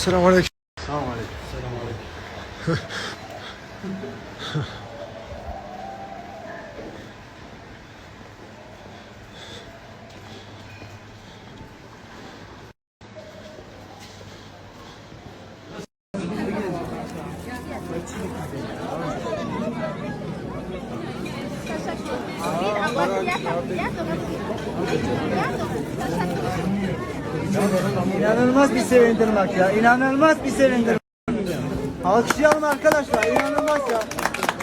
Selamünaleyküm. Selamünaleyküm. Selamünaleyküm. İnanılmaz bir sevindirmek ya. İnanılmaz bir sevindirmek. Alkışlayalım arkadaşlar. İnanılmaz ya.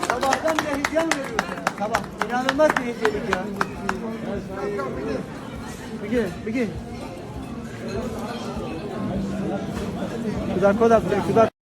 Sabahtan bile hediye mi veriyoruz ya? Sabah. İnanılmaz bir hediyelik ya. Bir gel. Kudak.